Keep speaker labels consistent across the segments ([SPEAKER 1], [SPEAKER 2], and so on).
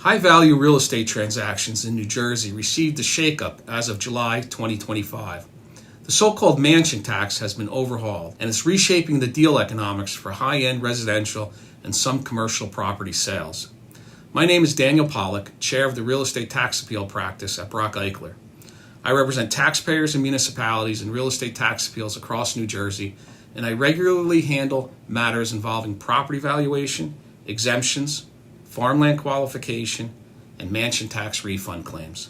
[SPEAKER 1] High-value real estate transactions in New Jersey received a shakeup as of July 2025. The so-called mansion tax has been overhauled, and it's reshaping the deal economics for high-end residential and some commercial property sales. My name is Daniel Pollak, Chair of the Real Estate Tax Appeal Practice at Brach Eichler. I represent taxpayers and municipalities in real estate tax appeals across New Jersey, and I regularly handle matters involving property valuation, exemptions, farmland qualification, and mansion tax refund claims.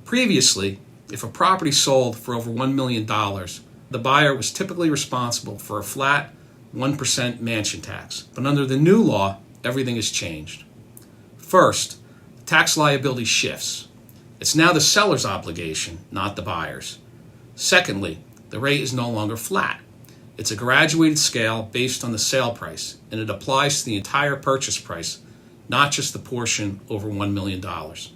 [SPEAKER 1] Previously, if a property sold for over $1 million, the buyer was typically responsible for a flat 1% mansion tax. But under the new law, everything has changed. First, the tax liability shifts. It's now the seller's obligation, not the buyer's. Secondly, the rate is no longer flat. It's a graduated scale based on the sale price, and it applies to the entire purchase price, not just the portion over $1 million. The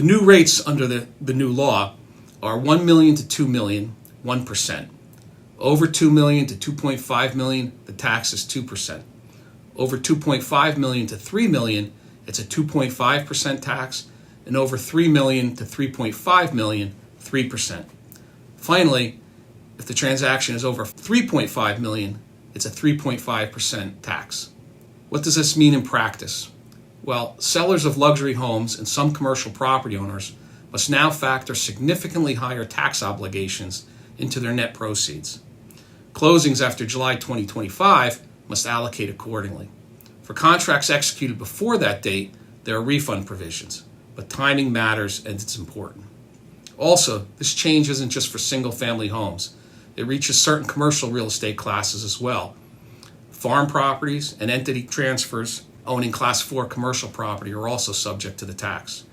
[SPEAKER 1] new rates under the new law are $1 million to $2 million, 1%. Over $2 million to $2.5 million, the tax is 2%. Over $2.5 million to $3 million, it's a 2.5% tax, and over $3 million to $3.5 million, 3%. Finally, if the transaction is over $3.5 million, it's a 3.5% tax. What does this mean in practice? Well, sellers of luxury homes and some commercial property owners must now factor significantly higher tax obligations into their net proceeds. Closings after July 2025 must allocate accordingly. For contracts executed before that date, there are refund provisions, but timing matters and it's important. Also, this change isn't just for single-family homes. It reaches certain commercial real estate classes as well. Farm properties and entity transfers owning Class 4 commercial property are also subject to the tax.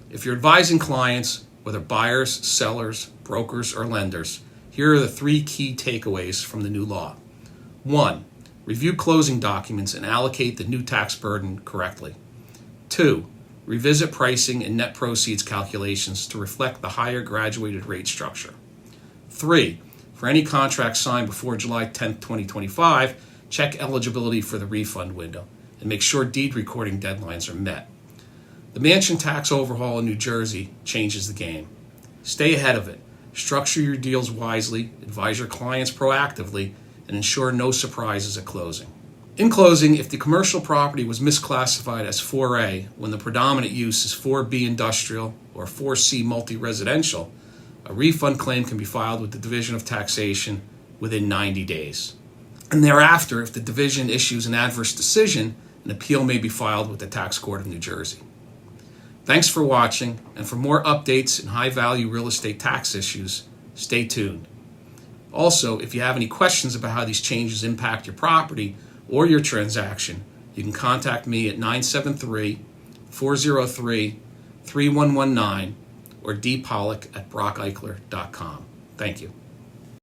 [SPEAKER 1] If you're advising clients, whether buyers, sellers, brokers, or lenders, here are the 3 key takeaways from the new law. 1. Review closing documents and allocate the new tax burden correctly. 2. Revisit pricing and net proceeds calculations to reflect the higher graduated rate structure. 3. For any contract signed before July 10, 2025, check eligibility for the refund window and make sure deed recording deadlines are met. The mansion tax overhaul in New Jersey changes the game. Stay ahead of it. Structure your deals wisely, advise your clients proactively, and ensure no surprises at closing. In closing, if the commercial property was misclassified as 4A when the predominant use is 4B industrial or 4C multi-residential, a refund claim can be filed with the Division of Taxation within 90 days. And thereafter, if the division issues an adverse decision, an appeal may be filed with the Tax Court of New Jersey. Thanks for watching, and for more updates in high-value real estate tax issues, stay tuned. Also, if you have any questions about how these changes impact your property or your transaction, you can contact me at 973-403-3119 or dpollak@bracheichler.com. Thank you.